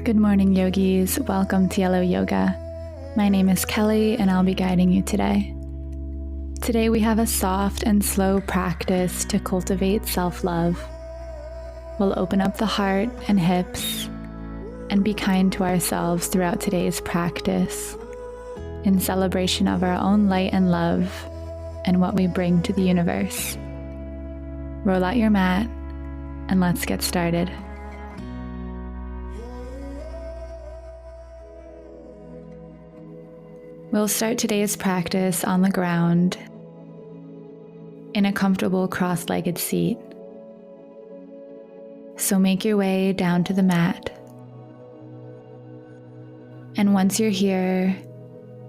Good morning, yogis. Welcome to Yellow Yoga. My name is Kelly, and I'll be guiding you today. Today we have a soft and slow practice to cultivate self-love. We'll open up the heart and hips and be kind to ourselves throughout today's practice in celebration of our own light and love and what we bring to the universe. Roll out your mat and let's get started. We'll start today's practice on the ground in a comfortable cross-legged seat. So make your way down to the mat. And once you're here,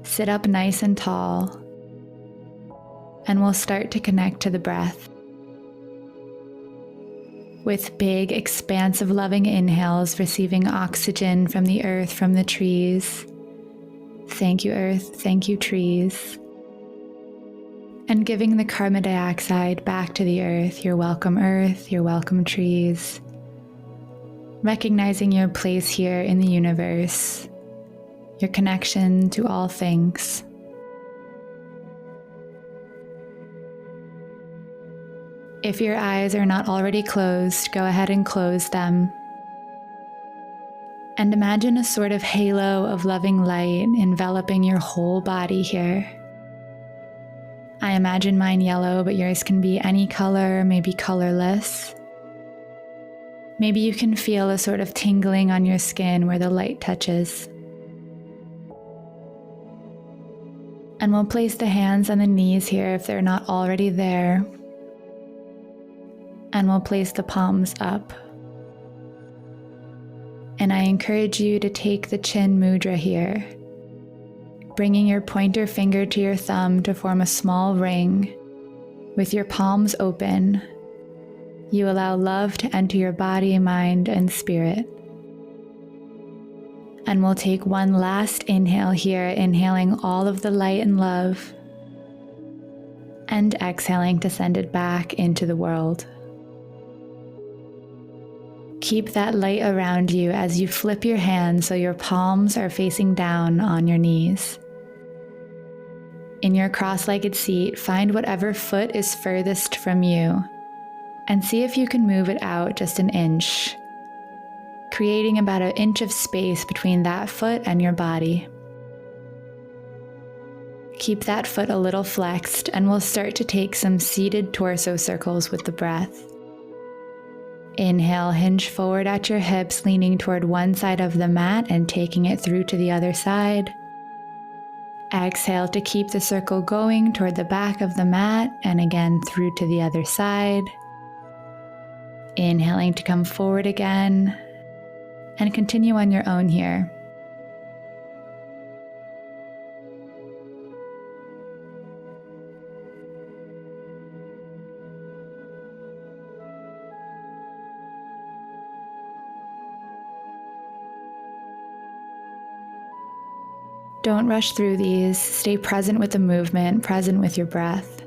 sit up nice and tall, and we'll start to connect to the breath. With big, expansive, loving inhales, receiving oxygen from the earth, from the trees. Thank you, earth. Thank you, trees. And giving the carbon dioxide back to the earth. You're welcome, earth. You're welcome, trees. Recognizing your place here in the universe, your connection to all things. If your eyes are not already closed, go ahead and close them. And imagine a sort of halo of loving light enveloping your whole body here. I imagine mine yellow, but yours can be any color, maybe colorless. Maybe you can feel a sort of tingling on your skin where the light touches. And we'll place the hands on the knees here if they're not already there. And we'll place the palms up. And I encourage you to take the Cin Mudra here, bringing your pointer finger to your thumb to form a small ring. With your palms open, you allow love to enter your body, mind, and spirit. And we'll take one last inhale here, inhaling all of the light and love, and exhaling to send it back into the world. Keep that light around you as you flip your hands so your palms are facing down on your knees. In your cross-legged seat, find whatever foot is furthest from you and see if you can move it out just an inch, creating about an inch of space between that foot and your body. Keep that foot a little flexed, and we'll start to take some seated torso circles with the breath. Inhale, hinge forward at your hips, leaning toward one side of the mat and taking it through to the other side. Exhale to keep the circle going toward the back of the mat and again through to the other side. Inhaling to come forward again and continue on your own here. Don't rush through these. Stay present with the movement, present with your breath.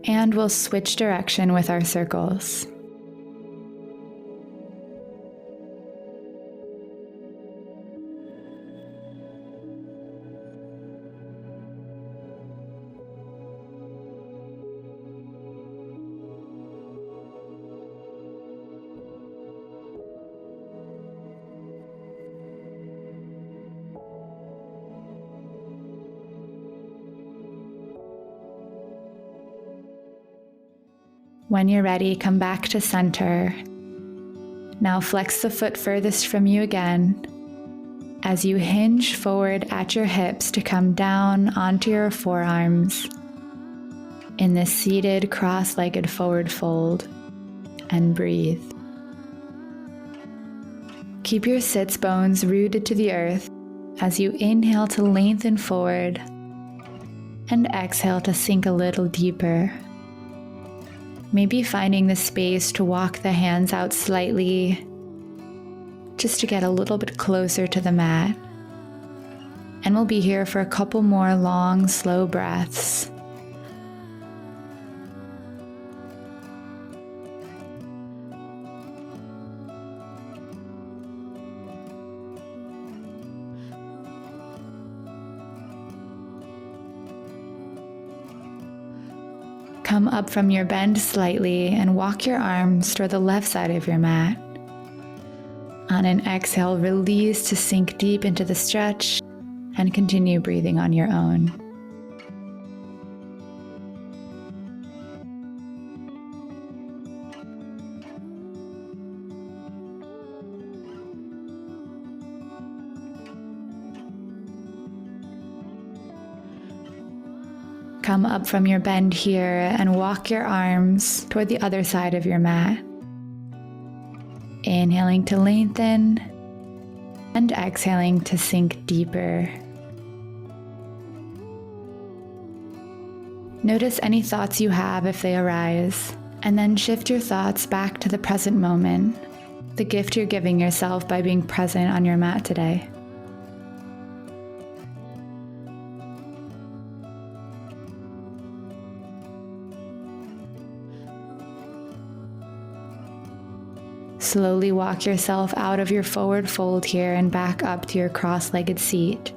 And we'll switch direction with our circles. When you're ready, come back to center. Now flex the foot furthest from you again as you hinge forward at your hips to come down onto your forearms in this seated cross-legged forward fold, and breathe. Keep your sits bones rooted to the earth as you inhale to lengthen forward and exhale to sink a little deeper. Maybe finding the space to walk the hands out slightly, just to get a little bit closer to the mat. And we'll be here for a couple more long, slow breaths. Come up from your bend slightly and walk your arms toward the left side of your mat. On an exhale, release to sink deep into the stretch and continue breathing on your own. Come up from your bend here and walk your arms toward the other side of your mat. Inhaling to lengthen and exhaling to sink deeper. Notice any thoughts you have if they arise, and then shift your thoughts back to the present moment, the gift you're giving yourself by being present on your mat today. Slowly walk yourself out of your forward fold here and back up to your cross-legged seat.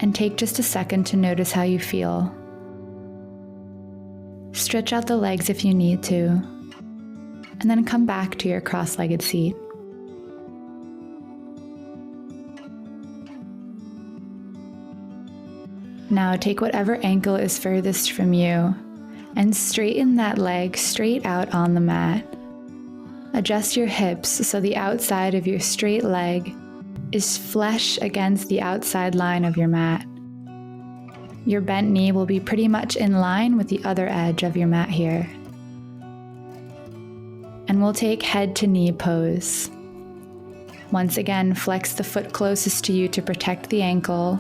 And take just a second to notice how you feel. Stretch out the legs if you need to, and then come back to your cross-legged seat. Now take whatever ankle is furthest from you and straighten that leg straight out on the mat. Adjust your hips so the outside of your straight leg is flush against the outside line of your mat. Your bent knee will be pretty much in line with the other edge of your mat here. And we'll take head to knee pose. Once again, flex the foot closest to you to protect the ankle.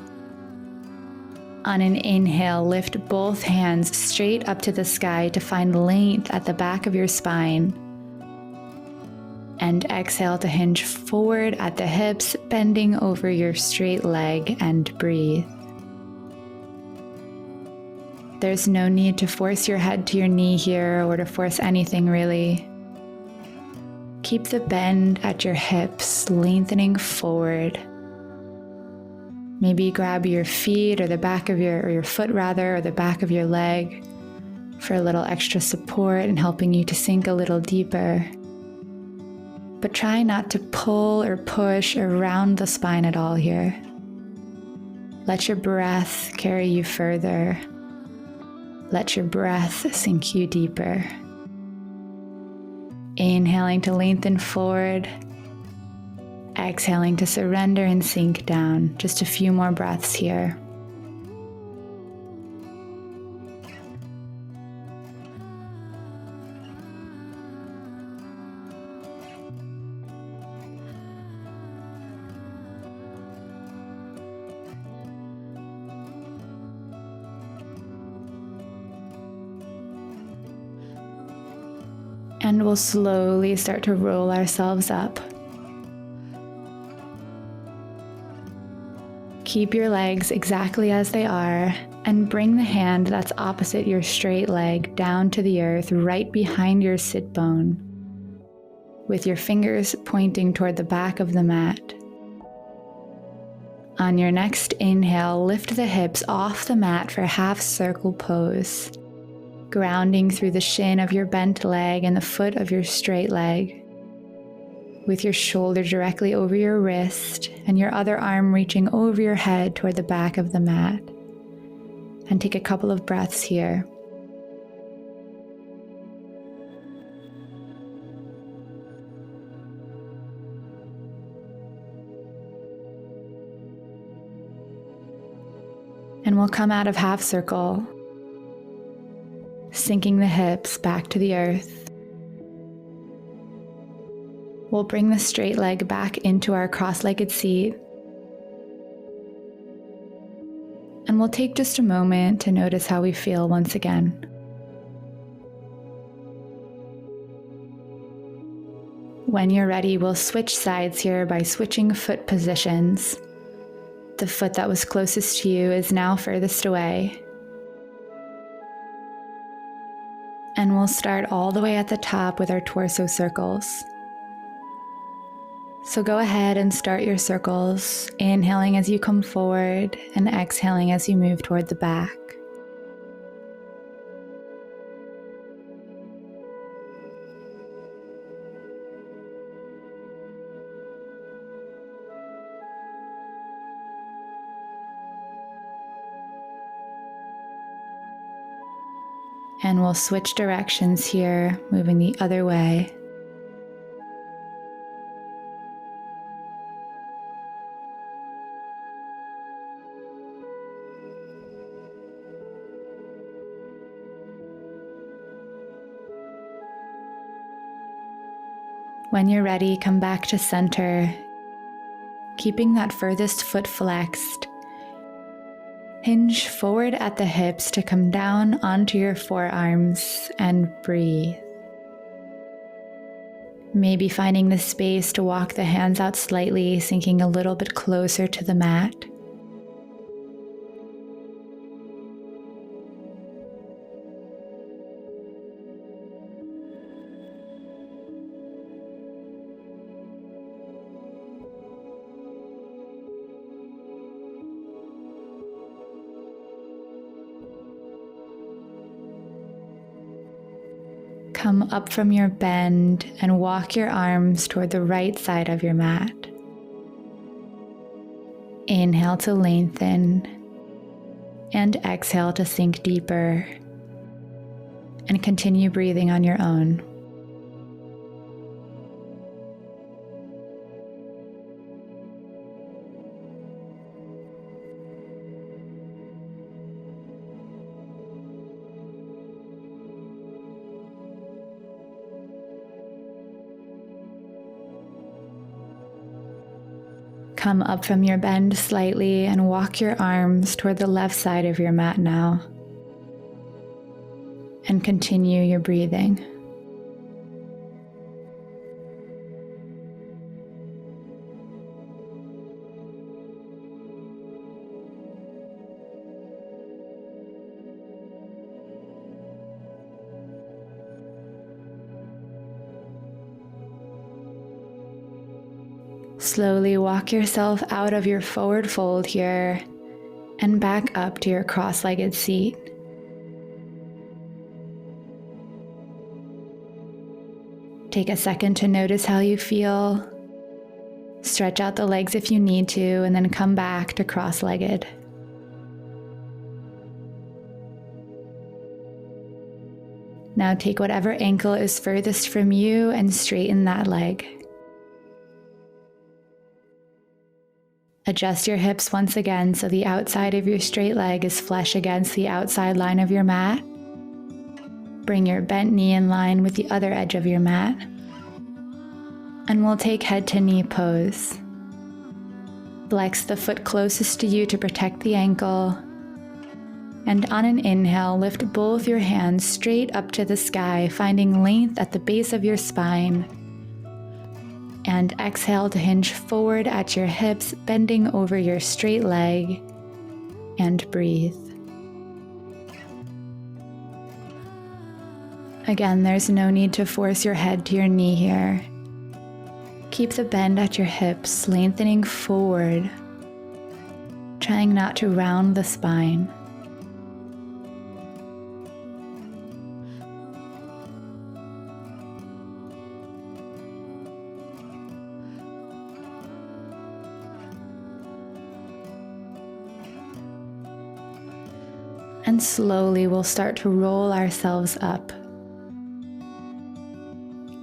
On an inhale, lift both hands straight up to the sky to find length at the back of your spine. And exhale to hinge forward at the hips, bending over your straight leg, and breathe. There's no need to force your head to your knee here or to force anything really. Keep the bend at your hips, lengthening forward. Maybe grab your feet or the back of your foot rather, or the back of your leg for a little extra support and helping you to sink a little deeper. But try not to pull or push around the spine at all here. Let your breath carry you further. Let your breath sink you deeper. Inhaling to lengthen forward. Exhaling to surrender and sink down. Just a few more breaths here. And we'll slowly start to roll ourselves up. Keep your legs exactly as they are and bring the hand that's opposite your straight leg down to the earth right behind your sit bone, with your fingers pointing toward the back of the mat. On your next inhale, lift the hips off the mat for half circle pose, grounding through the shin of your bent leg and the foot of your straight leg, with your shoulder directly over your wrist and your other arm reaching over your head toward the back of the mat. And take a couple of breaths here. And we'll come out of half circle, sinking the hips back to the earth. We'll bring the straight leg back into our cross-legged seat. And we'll take just a moment to notice how we feel once again. When you're ready, we'll switch sides here by switching foot positions. The foot that was closest to you is now furthest away. And we'll start all the way at the top with our torso circles. So go ahead and start your circles, inhaling as you come forward and exhaling as you move toward the back. And we'll switch directions here, moving the other way. When you're ready, come back to center, keeping that furthest foot flexed. Hinge forward at the hips to come down onto your forearms and breathe. Maybe finding the space to walk the hands out slightly, sinking a little bit closer to the mat. Come up from your bend and walk your arms toward the right side of your mat. Inhale to lengthen and exhale to sink deeper, and continue breathing on your own. Come up from your bend slightly and walk your arms toward the left side of your mat now. And continue your breathing. Slowly walk yourself out of your forward fold here and back up to your cross-legged seat. Take a second to notice how you feel. Stretch out the legs if you need to, and then come back to cross-legged. Now take whatever ankle is furthest from you and straighten that leg. Adjust your hips once again so the outside of your straight leg is flush against the outside line of your mat. Bring your bent knee in line with the other edge of your mat. And we'll take head to knee pose. Flex the foot closest to you to protect the ankle. And on an inhale, lift both your hands straight up to the sky, finding length at the base of your spine. And exhale to hinge forward at your hips, bending over your straight leg, and breathe. Again, there's no need to force your head to your knee here. Keep the bend at your hips, lengthening forward, trying not to round the spine. And slowly we'll start to roll ourselves up.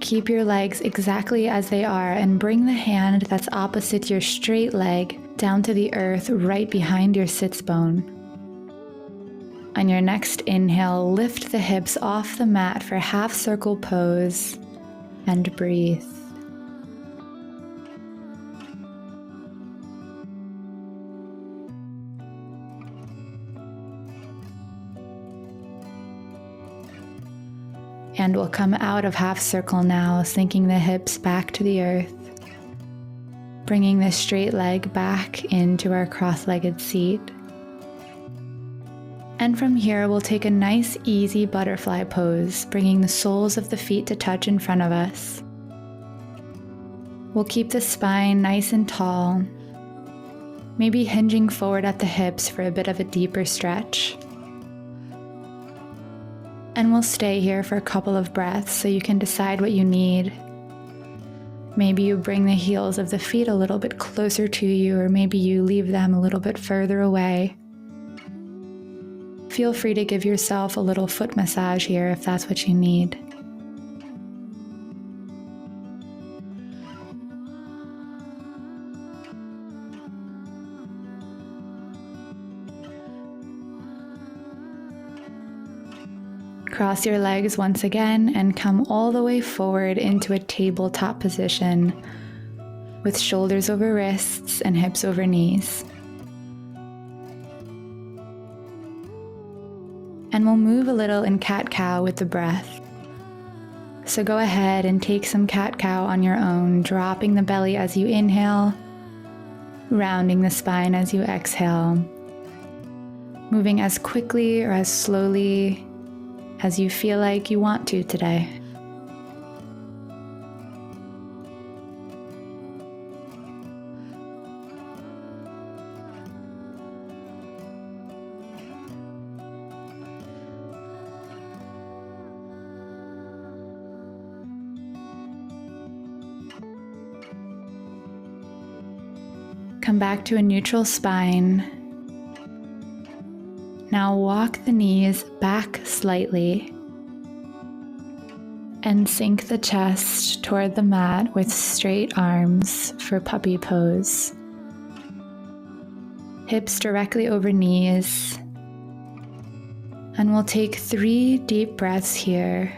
Keep your legs exactly as they are and bring the hand that's opposite your straight leg down to the earth right behind your sits bone. On your next inhale, lift the hips off the mat for half circle pose and breathe. And we'll come out of half circle now, sinking the hips back to the earth. bringing the straight leg back into our cross-legged seat. And from here, we'll take a nice, easy butterfly pose, bringing the soles of the feet to touch in front of us. We'll keep the spine nice and tall, maybe hinging forward at the hips for a bit of a deeper stretch. And we'll stay here for a couple of breaths so you can decide what you need. Maybe you bring the heels of the feet a little bit closer to you, or maybe you leave them a little bit further away. Feel free to give yourself a little foot massage here if that's what you need. Cross your legs once again and come all the way forward into a tabletop position with shoulders over wrists and hips over knees. And we'll move a little in cat-cow with the breath. So go ahead and take some cat-cow on your own, dropping the belly as you inhale, rounding the spine as you exhale, moving as quickly or as slowly as you feel like you want to today. Come back to a neutral spine. Now walk the knees back slightly and sink the chest toward the mat with straight arms for puppy pose. Hips directly over knees. And we'll take 3 deep breaths here.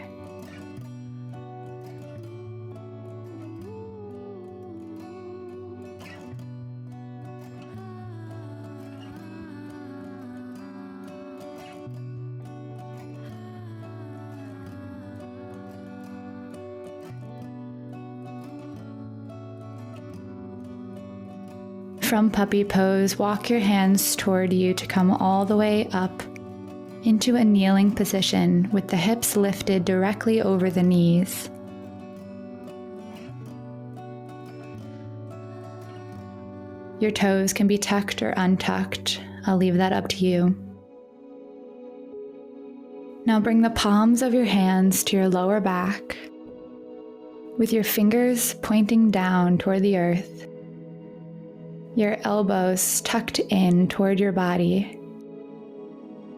From puppy pose, walk your hands toward you to come all the way up into a kneeling position with the hips lifted directly over the knees. Your toes can be tucked or untucked. I'll leave that up to you. Now bring the palms of your hands to your lower back with your fingers pointing down toward the earth. Your elbows tucked in toward your body,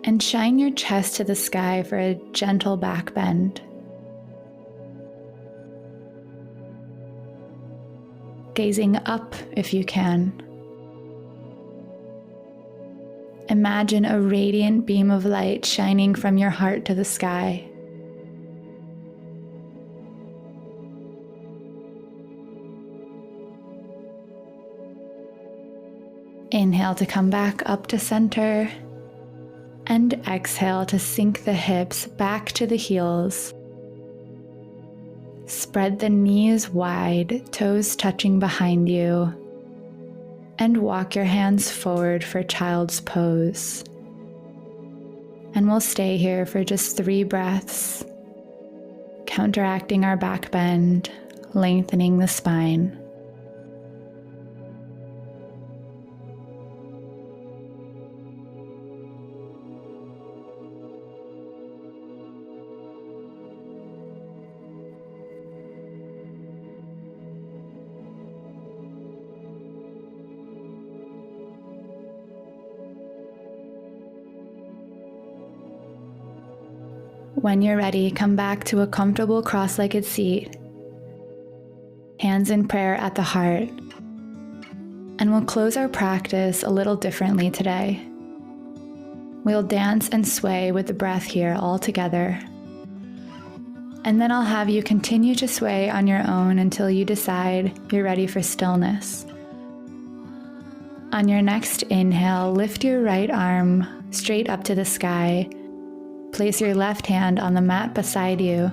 and shine your chest to the sky for a gentle back bend. Gazing up if you can. Imagine a radiant beam of light shining from your heart to the sky. Inhale to come back up to center, and exhale to sink the hips back to the heels. Spread the knees wide, toes touching behind you, and walk your hands forward for child's pose. And we'll stay here for just 3 breaths, counteracting our back bend, lengthening the spine. When you're ready, come back to a comfortable cross-legged seat, hands in prayer at the heart, and we'll close our practice a little differently today. We'll dance and sway with the breath here all together, and then I'll have you continue to sway on your own until you decide you're ready for stillness. On your next inhale, lift your right arm straight up to the sky. Place your left hand on the mat beside you,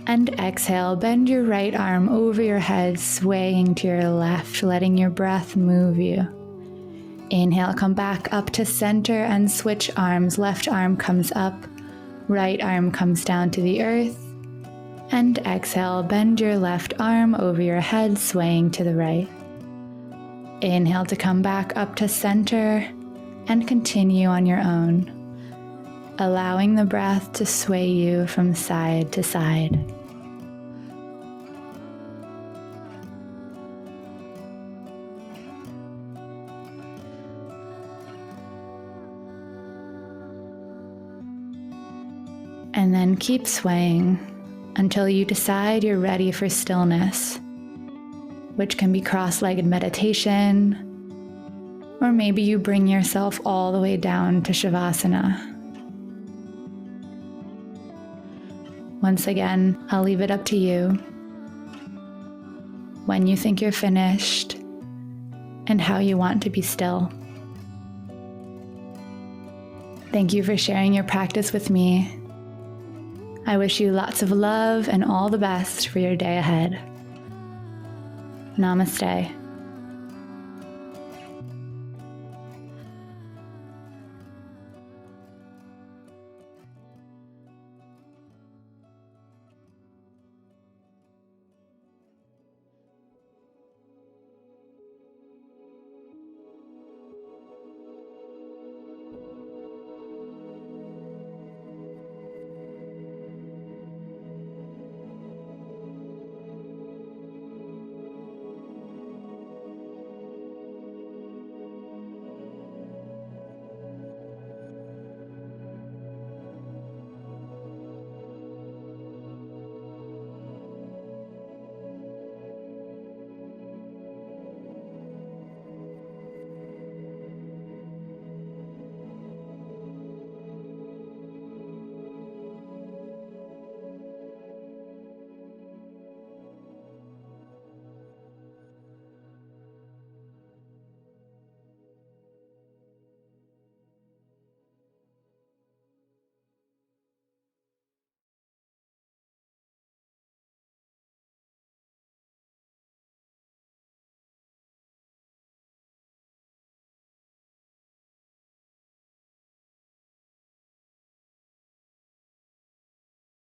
And exhale, bend your right arm over your head, swaying to your left, letting your breath move you. Inhale, come back up to center and switch arms. Left arm comes up, right arm comes down to the earth. And exhale, bend your left arm over your head, swaying to the right. Inhale to come back up to center and continue on your own, allowing the breath to sway you from side to side. And then keep swaying until you decide you're ready for stillness, which can be cross-legged meditation, or maybe you bring yourself all the way down to Shavasana. Once again, I'll leave it up to you when you think you're finished and how you want to be still. Thank you for sharing your practice with me. I wish you lots of love and all the best for your day ahead. Namaste.